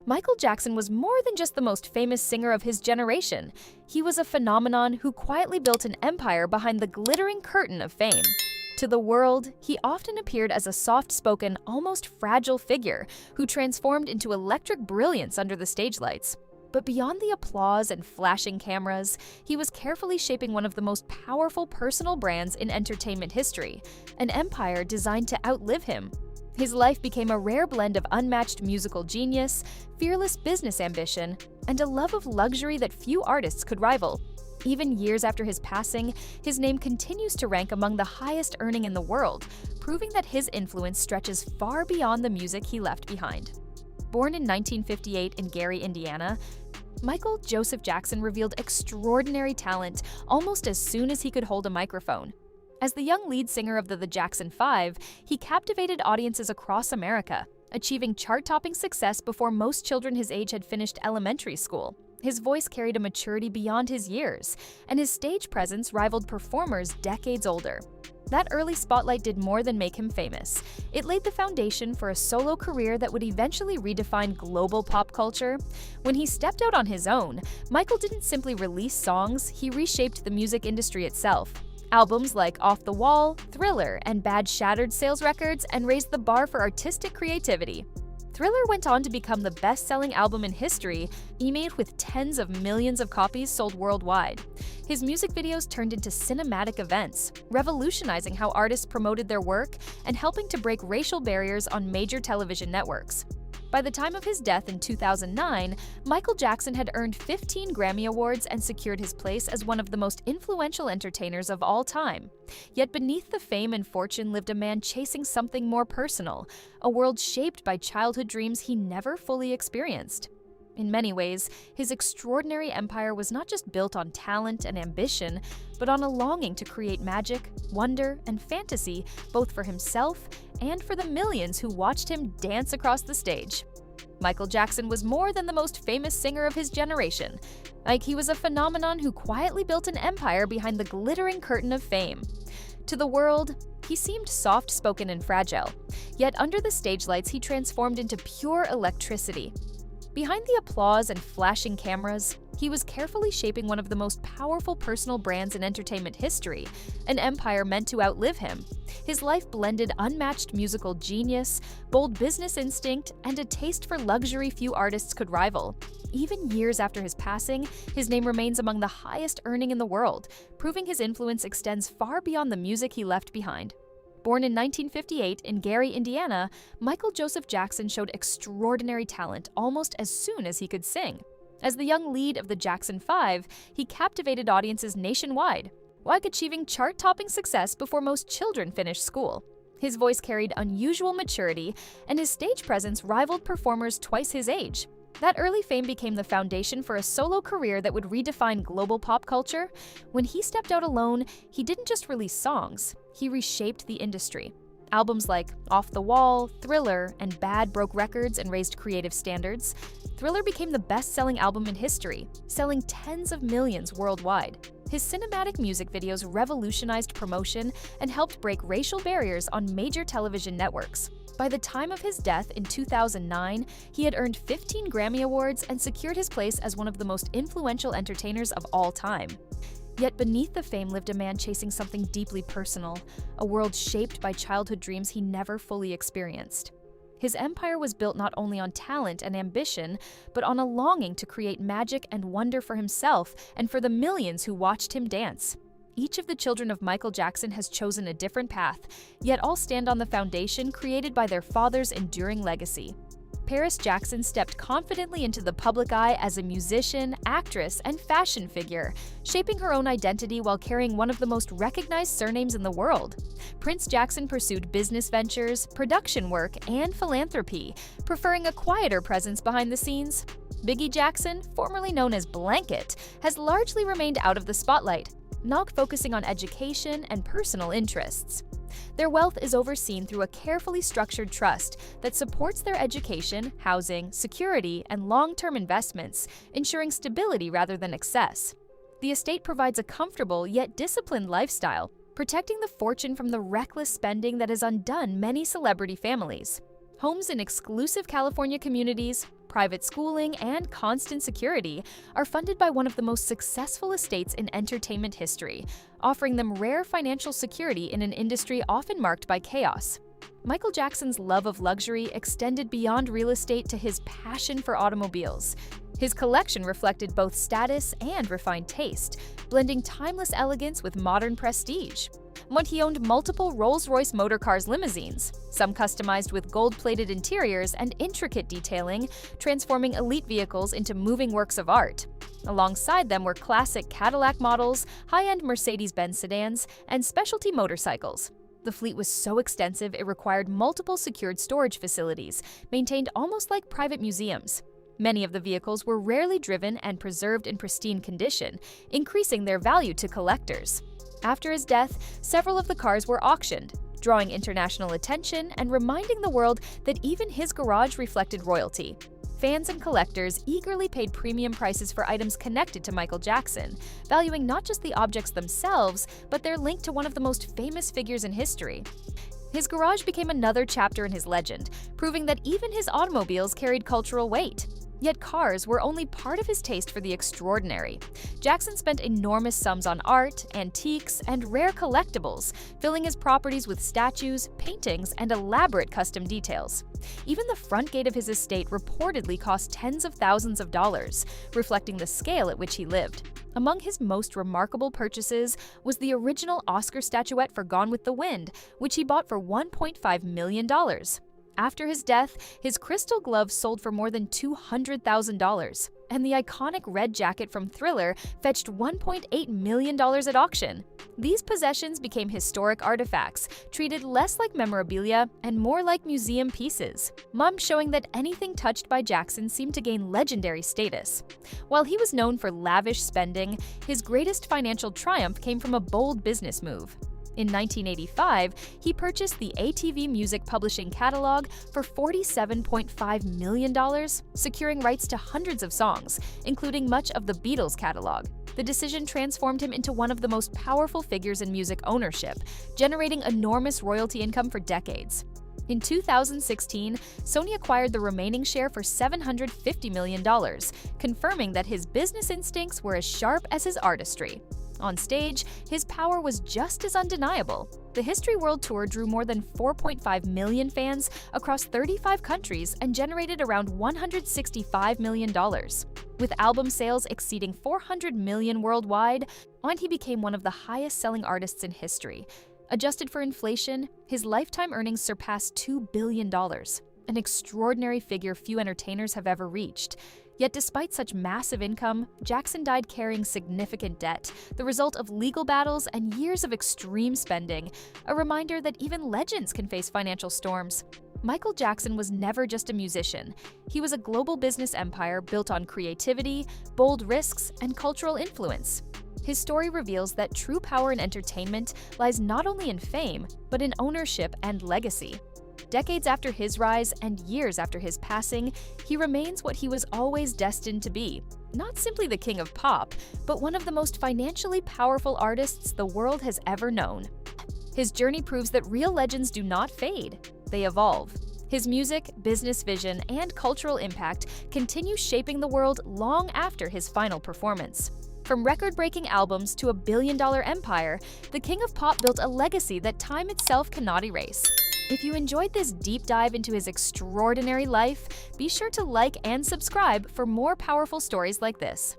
Michael Jackson was more than just the most famous singer of his generation. He was a phenomenon who quietly built an empire behind the glittering curtain of fame. To the world, he often appeared as a soft-spoken, almost fragile figure who transformed into electric brilliance under the stage lights. But beyond the applause and flashing cameras, he was carefully shaping one of the most powerful personal brands in entertainment history, an empire designed to outlive him. His life became a rare blend of unmatched musical genius, fearless business ambition, and a love of luxury that few artists could rival. Even years after his passing, his name continues to rank among the highest earning in the world, proving that his influence stretches far beyond the music he left behind. Born in 1958 in Gary, Indiana, Michael Joseph Jackson revealed extraordinary talent almost as soon as he could hold a microphone. As the young lead singer of the Jackson 5, he captivated audiences across America, achieving chart-topping success before most children his age had finished elementary school. His voice carried a maturity beyond his years, and his stage presence rivaled performers decades older. That early spotlight did more than make him famous. It laid the foundation for a solo career that would eventually redefine global pop culture. When he stepped out on his own, Michael didn't simply release songs, he reshaped the music industry itself. Albums like Off the Wall, Thriller, and Bad shattered sales records and raised the bar for artistic creativity. Thriller went on to become the best-selling album in history, made with tens of millions of copies sold worldwide. His music videos turned into cinematic events, revolutionizing how artists promoted their work and helping to break racial barriers on major television networks. By the time of his death in 2009, Michael Jackson had earned 15 Grammy Awards and secured his place as one of the most influential entertainers of all time. Yet beneath the fame and fortune lived a man chasing something more personal, a world shaped by childhood dreams he never fully experienced. In many ways, his extraordinary empire was not just built on talent and ambition, but on a longing to create magic, wonder, and fantasy both for himself and for the millions who watched him dance across the stage. Michael Jackson was more than the most famous singer of his generation. He was a phenomenon who quietly built an empire behind the glittering curtain of fame. To the world, he seemed soft-spoken and fragile, yet under the stage lights he transformed into pure electricity. Behind the applause and flashing cameras, he was carefully shaping one of the most powerful personal brands in entertainment history, an empire meant to outlive him. His life blended unmatched musical genius, bold business instinct, and a taste for luxury few artists could rival. Even years after his passing, his name remains among the highest earning in the world, proving his influence extends far beyond the music he left behind. Born in 1958 in Gary, Indiana, Michael Joseph Jackson showed extraordinary talent almost as soon as he could sing. As the young lead of the Jackson 5, he captivated audiences nationwide, while achieving chart-topping success before most children finished school. His voice carried unusual maturity, and his stage presence rivaled performers twice his age. That early fame became the foundation for a solo career that would redefine global pop culture. When he stepped out alone, he didn't just release songs, he reshaped the industry. Albums like Off the Wall, Thriller, and Bad broke records and raised creative standards. Thriller became the best-selling album in history, selling tens of millions worldwide. His cinematic music videos revolutionized promotion and helped break racial barriers on major television networks. By the time of his death in 2009, he had earned 15 Grammy Awards and secured his place as one of the most influential entertainers of all time. Yet beneath the fame lived a man chasing something deeply personal, a world shaped by childhood dreams he never fully experienced. His empire was built not only on talent and ambition, but on a longing to create magic and wonder for himself and for the millions who watched him dance. Each of the children of Michael Jackson has chosen a different path, yet all stand on the foundation created by their father's enduring legacy. Paris Jackson stepped confidently into the public eye as a musician, actress, and fashion figure, shaping her own identity while carrying one of the most recognized surnames in the world. Prince Jackson pursued business ventures, production work, and philanthropy, preferring a quieter presence behind the scenes. Biggie Jackson, formerly known as Blanket, has largely remained out of the spotlight, now focusing on education and personal interests. Their wealth is overseen through a carefully structured trust that supports their education, housing, security, and long-term investments, ensuring stability rather than excess. The estate provides a comfortable yet disciplined lifestyle, protecting the fortune from the reckless spending that has undone many celebrity families. Homes in exclusive California communities, private schooling, and constant security, are funded by one of the most successful estates in entertainment history, offering them rare financial security in an industry often marked by chaos. Michael Jackson's love of luxury extended beyond real estate to his passion for automobiles. His collection reflected both status and refined taste, blending timeless elegance with modern prestige. He owned multiple Rolls-Royce motor cars limousines, some customized with gold-plated interiors and intricate detailing, transforming elite vehicles into moving works of art. Alongside them were classic Cadillac models, high-end Mercedes-Benz sedans, and specialty motorcycles. The fleet was so extensive it required multiple secured storage facilities, maintained almost like private museums. Many of the vehicles were rarely driven and preserved in pristine condition, increasing their value to collectors. After his death, several of the cars were auctioned, drawing international attention and reminding the world that even his garage reflected royalty. Fans and collectors eagerly paid premium prices for items connected to Michael Jackson, valuing not just the objects themselves, but their link to one of the most famous figures in history. His garage became another chapter in his legend, proving that even his automobiles carried cultural weight. Yet cars were only part of his taste for the extraordinary. Jackson spent enormous sums on art, antiques, and rare collectibles, filling his properties with statues, paintings, and elaborate custom details. Even the front gate of his estate reportedly cost tens of thousands of dollars, reflecting the scale at which he lived. Among his most remarkable purchases was the original Oscar statuette for Gone with the Wind, which he bought for $1.5 million. After his death, his crystal glove sold for more than $200,000, and the iconic red jacket from Thriller fetched $1.8 million at auction. These possessions became historic artifacts, treated less like memorabilia and more like museum pieces, showing that anything touched by Jackson seemed to gain legendary status. While he was known for lavish spending, his greatest financial triumph came from a bold business move. In 1985, he purchased the ATV Music Publishing catalog for $47.5 million, securing rights to hundreds of songs, including much of the Beatles catalog. The decision transformed him into one of the most powerful figures in music ownership, generating enormous royalty income for decades. In 2016, Sony acquired the remaining share for $750 million, confirming that his business instincts were as sharp as his artistry. On stage, his power was just as undeniable. The History World Tour drew more than 4.5 million fans across 35 countries and generated around $165 million. With album sales exceeding 400 million worldwide, he became one of the highest-selling artists in history. Adjusted for inflation, his lifetime earnings surpassed $2 billion, an extraordinary figure few entertainers have ever reached. Yet despite such massive income, Jackson died carrying significant debt, the result of legal battles and years of extreme spending, a reminder that even legends can face financial storms. Michael Jackson was never just a musician. He was a global business empire built on creativity, bold risks, and cultural influence. His story reveals that true power in entertainment lies not only in fame, but in ownership and legacy. Decades after his rise and years after his passing, he remains what he was always destined to be. Not simply the king of pop, but one of the most financially powerful artists the world has ever known. His journey proves that real legends do not fade, they evolve. His music, business vision, and cultural impact continue shaping the world long after his final performance. From record-breaking albums to a billion-dollar empire, the king of pop built a legacy that time itself cannot erase. If you enjoyed this deep dive into his extraordinary life, be sure to like and subscribe for more powerful stories like this.